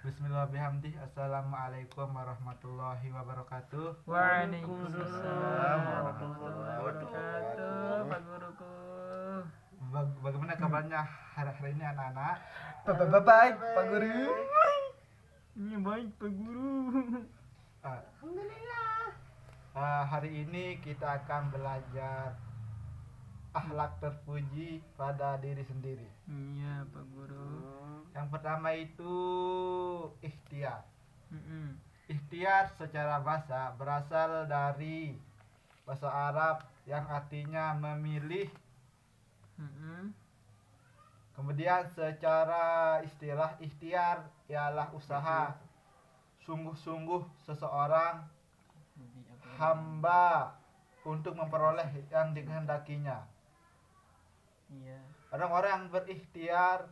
Bismillahirrahmanirrahim. Assalamualaikum warahmatullahi wabarakatuh. Waalaikumsalam warahmatullahi wabarakatuh, Pak Guruku. Bagaimana kabarnya hari ini anak-anak? Baik, Pak Guru. Ini baik, Pak Guru. Hari ini kita akan belajar akhlak terpuji pada diri sendiri. Iya, Pak Guru. Yang pertama itu ikhtiar. Ikhtiar secara bahasa berasal dari bahasa Arab yang artinya memilih. Kemudian secara istilah ikhtiar ialah usaha sungguh-sungguh seseorang hamba untuk memperoleh yang dikehendakinya. Iya. Orang-orang yang berikhtiar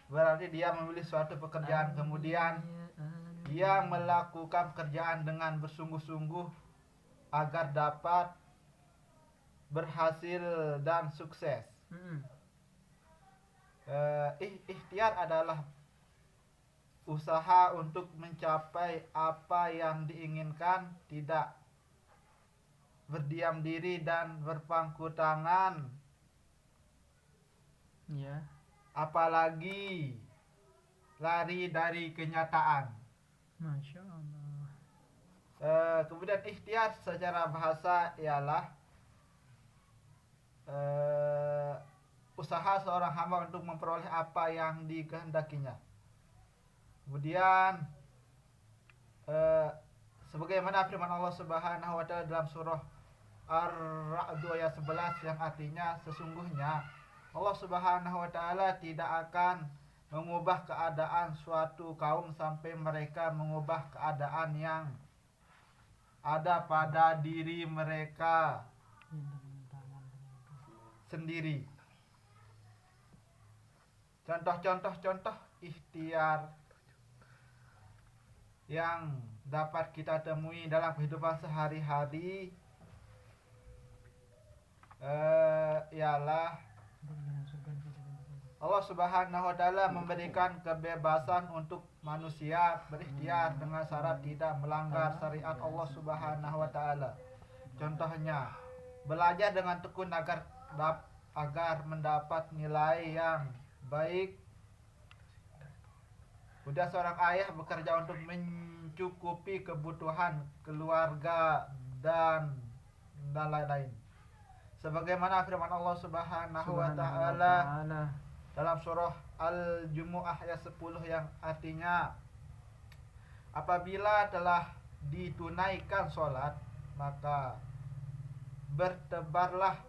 berarti dia memilih suatu pekerjaan, kemudian dia melakukan pekerjaan dengan bersungguh-sungguh agar dapat berhasil dan sukses. Ikhtiar adalah usaha untuk mencapai apa yang diinginkan, tidak berdiam diri dan berpangku tangan, Iya. apalagi lari dari kenyataan. Masya Allah. Kemudian ikhtiar secara bahasa ialah usaha seorang hamba untuk memperoleh apa yang dikehendakinya. Kemudian sebagaimana firman Allah Subhanahu wa taala dalam surah Ar-Ra'd ayat 11 yang artinya sesungguhnya Allah Subhanahu wa taala tidak akan mengubah keadaan suatu kaum sampai mereka mengubah keadaan yang ada pada diri mereka sendiri. Contoh ikhtiar yang dapat kita temui dalam kehidupan sehari-hari ialah Allah Subhanahu wa taala memberikan kebebasan untuk manusia berikhtiar dengan syarat tidak melanggar syariat Allah Subhanahu wa taala. Contohnya, belajar dengan tekun agar mendapat nilai yang baik. Kemudian seorang ayah bekerja untuk mencukupi kebutuhan keluarga dan lain-lain. Sebagaimana firman Allah Subhanahu wa taala dalam surah Al-Jumu'ah ayat 10 yang artinya apabila telah ditunaikan sholat maka bertebarlah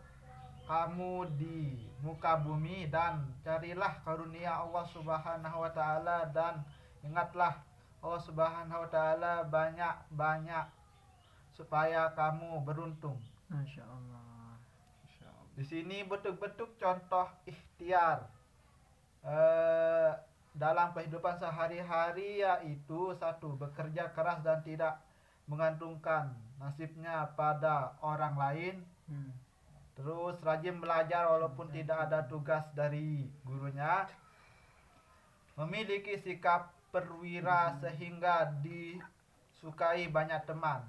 kamu di muka bumi dan carilah karunia Allah Subhanahu wa taala dan ingatlah Allah Subhanahu wa taala banyak-banyak supaya kamu beruntung. Masya Allah. Di sini betul-betul contoh ikhtiar dalam kehidupan sehari-hari, yaitu satu, bekerja keras dan tidak menggantungkan nasibnya pada orang lain. Terus rajin belajar walaupun tidak ada tugas dari gurunya. Memiliki sikap perwira sehingga disukai banyak teman.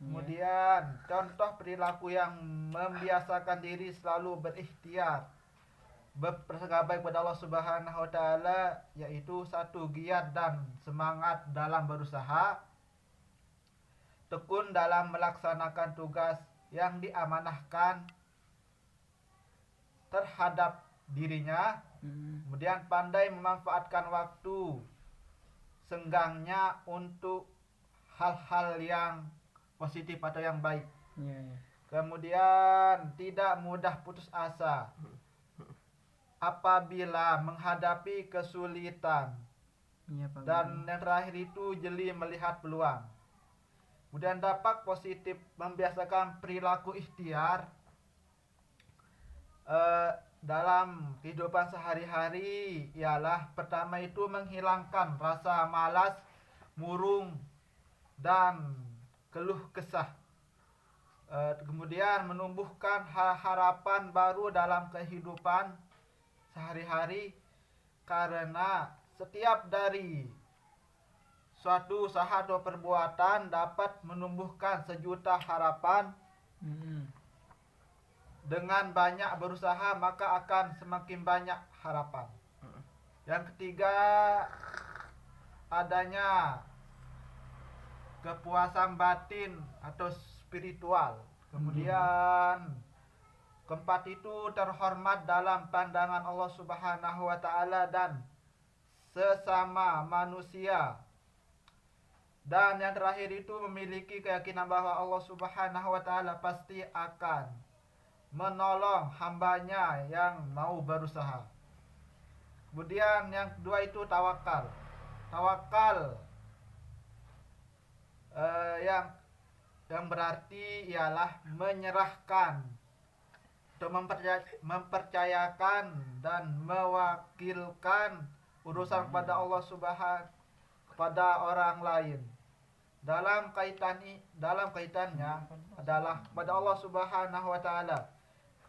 Kemudian contoh perilaku yang membiasakan diri selalu berikhtiar berpersangka baik kepada Allah Subhanahu wa taala, yaitu satu, giat dan semangat dalam berusaha, tekun dalam melaksanakan tugas yang diamanahkan terhadap dirinya. Kemudian pandai memanfaatkan waktu senggangnya untuk hal-hal yang positif atau yang baik. Kemudian tidak mudah putus asa apabila menghadapi kesulitan. Dan yang terakhir itu jeli melihat peluang. Kemudian dampak positif membiasakan perilaku ikhtiar dalam kehidupan sehari-hari ialah pertama itu menghilangkan rasa malas, murung dan keluh kesah. Kemudian menumbuhkan harapan baru dalam kehidupan sehari-hari, karena setiap dari suatu usaha atau perbuatan dapat menumbuhkan sejuta harapan. Dengan banyak berusaha maka akan semakin banyak harapan. Yang ketiga, adanya kepuasan batin atau spiritual. Kemudian keempat itu terhormat dalam pandangan Allah Subhanahu wa taala dan sesama manusia. Dan yang terakhir itu memiliki keyakinan bahwa Allah Subhanahu wa taala pasti akan menolong hambanya yang mau berusaha. Kemudian yang kedua itu tawakal. Tawakal yang berarti ialah menyerahkan atau mempercayakan dan mewakilkan urusan kepada Allah Subhanahu kepada orang lain. Dalam kaitannya adalah kepada Allah Subhanahu wa taala.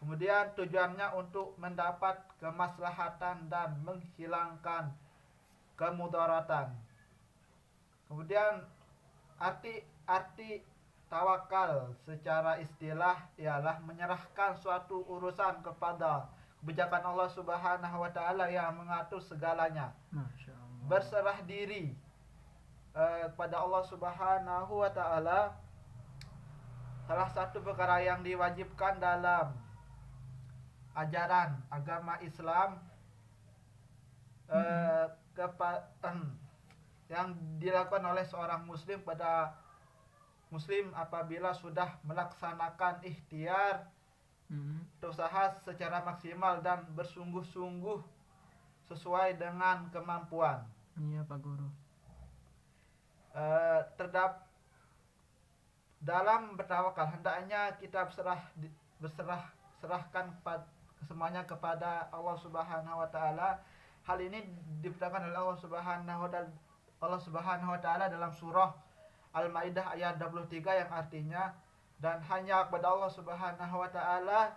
Kemudian tujuannya untuk mendapat kemaslahatan dan menghilangkan kemudaratan. Kemudian arti tawakal secara istilah ialah menyerahkan suatu urusan kepada kebijakan Allah Subhanahu wa taala yang mengatur segalanya. Masya Allah. Berserah diri kepada Allah Subhanahu wa taala salah satu perkara yang diwajibkan dalam ajaran agama Islam yang dilakukan oleh seorang muslim pada muslim apabila sudah melaksanakan ikhtiar usaha secara maksimal dan bersungguh-sungguh sesuai dengan kemampuan. Iya Pak Guru. Dalam bertawakal hendaknya kita serahkan semuanya kepada Allah Subhanahu wa taala. Hal ini diberitakan oleh Allah Subhanahu wa taala dalam surah Al-Maidah ayat 23 yang artinya, dan hanya kepada Allah Subhanahu wa taala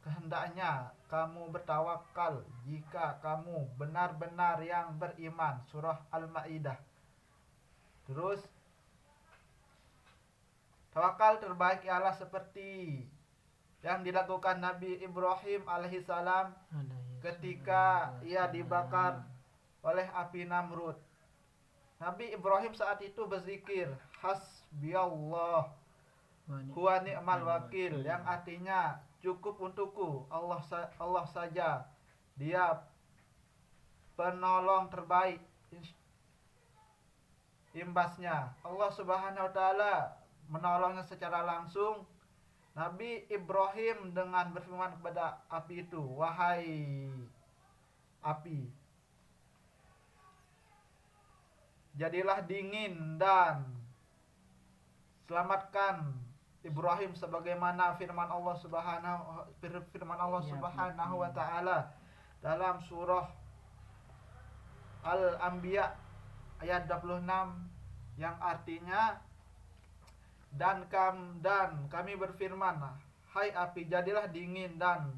kehendaknya kamu bertawakal jika kamu benar-benar yang beriman. Surah Al-Maidah. Terus tawakal terbaik ialah seperti yang dilakukan Nabi Ibrahim alaihissalam ketika ia dibakar oleh api Namrud. Nabi Ibrahim saat itu berzikir hasbiyallah huwa ni'mal wakil, yang artinya cukup untukku Allah saja, dia penolong terbaik. Imbasnya Allah Subhanahu wa taala menolongnya secara langsung. Nabi Ibrahim dengan berfirman kepada api itu, wahai api, jadilah dingin dan selamatkan Ibrahim sebagaimana firman Allah Subhanahu wa taala dalam surah Al-Anbiya ayat 26 yang artinya dan kami berfirman, hai api, jadilah dingin dan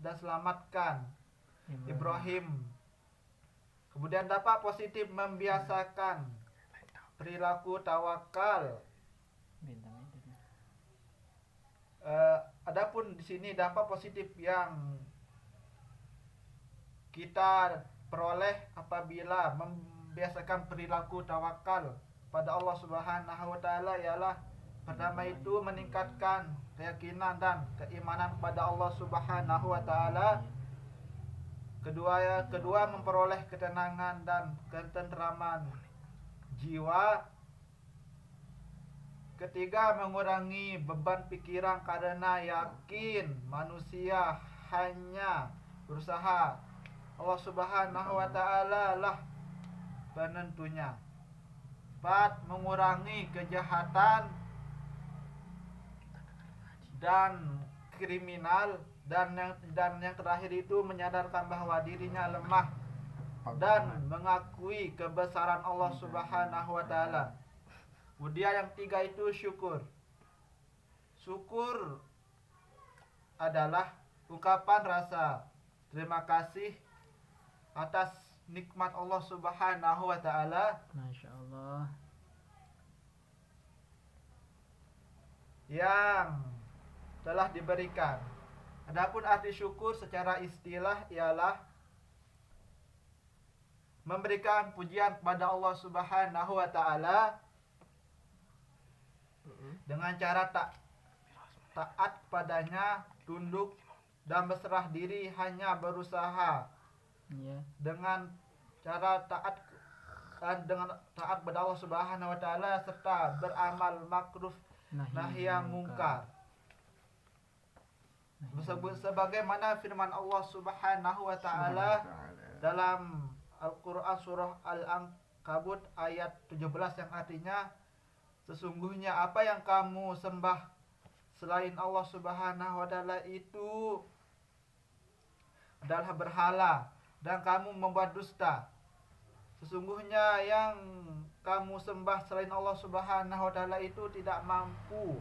selamatkan Ibrahim. Kemudian dampak positif membiasakan perilaku tawakal. Adapun di sini dampak positif yang kita peroleh apabila membiasakan perilaku tawakal pada Allah Subhanahu wa taala ialah pertama itu meningkatkan keyakinan dan keimanan kepada Allah Subhanahu wa taala. Kedua memperoleh ketenangan dan ketentraman jiwa. Ketiga, mengurangi beban pikiran karena yakin manusia hanya berusaha. Allah Subhanahu wa taala lah penentunya. 4. Mengurangi kejahatan dan kriminal, dan yang terakhir itu menyadarkan bahwa dirinya lemah dan mengakui kebesaran Allah Subhanahu wa taala. Kemudian yang 3 itu syukur. Syukur adalah ungkapan rasa terima kasih atas nikmat Allah Subhanahu wa taala Masya Allah. yang telah diberikan. Adapun arti syukur secara istilah ialah memberikan pujian kepada Allah Subhanahu wa taala dengan cara taat kepadanya, tunduk dan berserah diri, hanya berusaha Iya. dengan cara taat kepada Allah Subhanahu wa taala serta beramal makruf nahi yang mungkar. Sebagaimana firman Allah Subhanahu wa taala dalam Al-Qur'an surah Al-Ankabut ayat 17 yang artinya, sesungguhnya apa yang kamu sembah selain Allah Subhanahu wa taala itu adalah berhala dan kamu membuat dusta. Sesungguhnya yang kamu sembah selain Allah Subhanahu wa taala itu tidak mampu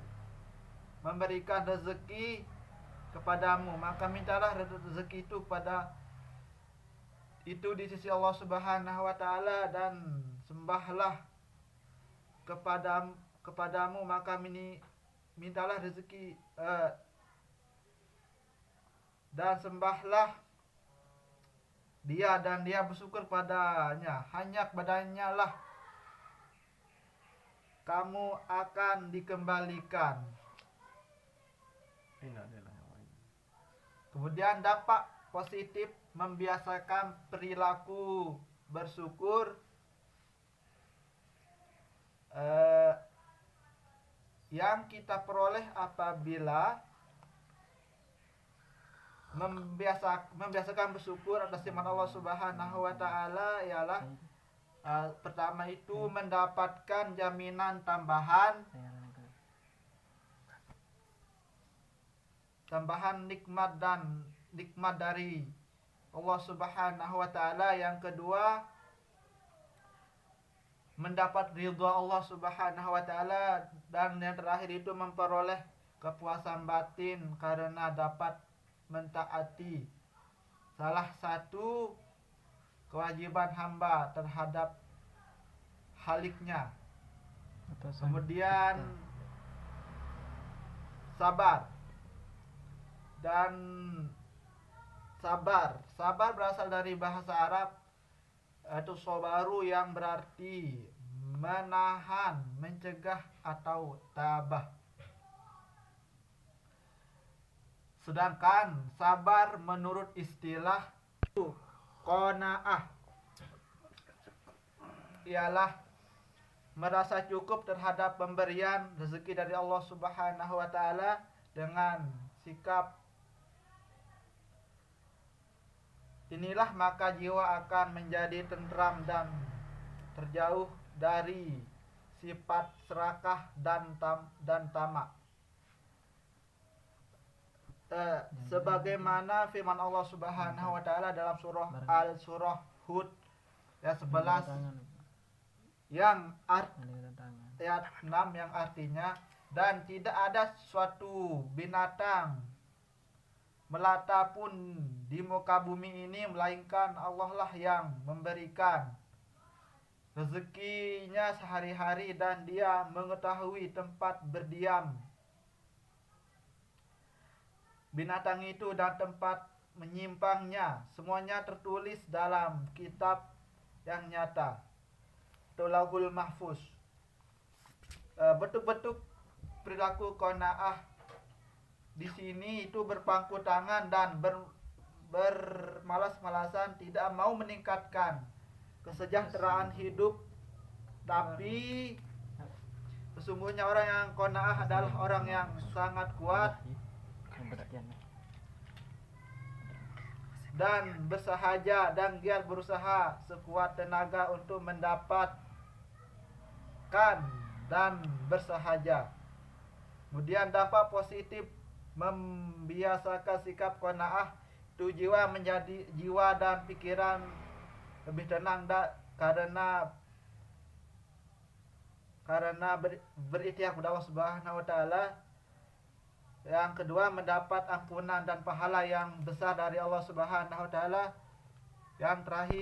memberikan rezeki kepadamu, maka mintalah rezeki itu di sisi Allah Subhanahu wa taala dan sembahlah kepadamu, maka mintalah rezeki dan sembahlah dia dan dia bersyukur padanya, hanya kepadanya lah kamu akan dikembalikan. Kemudian dampak positif membiasakan perilaku bersyukur yang kita peroleh apabila membiasakan bersyukur atas firman Allah Subhanahu wa taala ialah pertama itu mendapatkan jaminan tambahan nikmat dari Allah Subhanahu wa taala. Yang kedua, mendapat ridha Allah Subhanahu wa taala, dan yang terakhir itu memperoleh kepuasan batin karena dapat mentaati salah satu kewajiban hamba terhadap haliknya. Kemudian sabar. Dan sabar berasal dari bahasa Arab atau sobaru yang berarti menahan, mencegah atau tabah. Sedangkan sabar menurut istilah qanaah ialah merasa cukup terhadap pemberian rezeki dari Allah Subhanahu wa taala dengan sikap inilah, maka jiwa akan menjadi tentram dan terjauh dari sifat serakah dan tamak. Sebagaimana firman Allah Subhanahu wa taala dalam surah Hud ayat 11 yang ayat 6 yang artinya, dan tidak ada suatu binatang melata pun di muka bumi ini melainkan Allah lah yang memberikan rezekinya sehari-hari dan dia mengetahui tempat berdiam binatang itu dan tempat menyimpangnya. Semuanya tertulis dalam kitab yang nyata, Lauhul Mahfuz. Bentuk-bentuk perilaku qanaah di sini itu berpangku tangan dan bermalas-malasan, tidak mau meningkatkan kesejahteraan hidup, tapi sesungguhnya orang yang qanaah adalah orang yang sangat kuat dan bersahaja, dan giat berusaha sekuat tenaga untuk mendapatkan dan bersahaja. Kemudian dampak positif membiasakan sikap qanaah itu jiwa dan pikiran lebih tenang karena berikhtiar kepada Allah Subhanahu wa taala, Yang kedua, mendapat ampunan dan pahala yang besar dari Allah Subhanahu wa taala. Yang terakhir,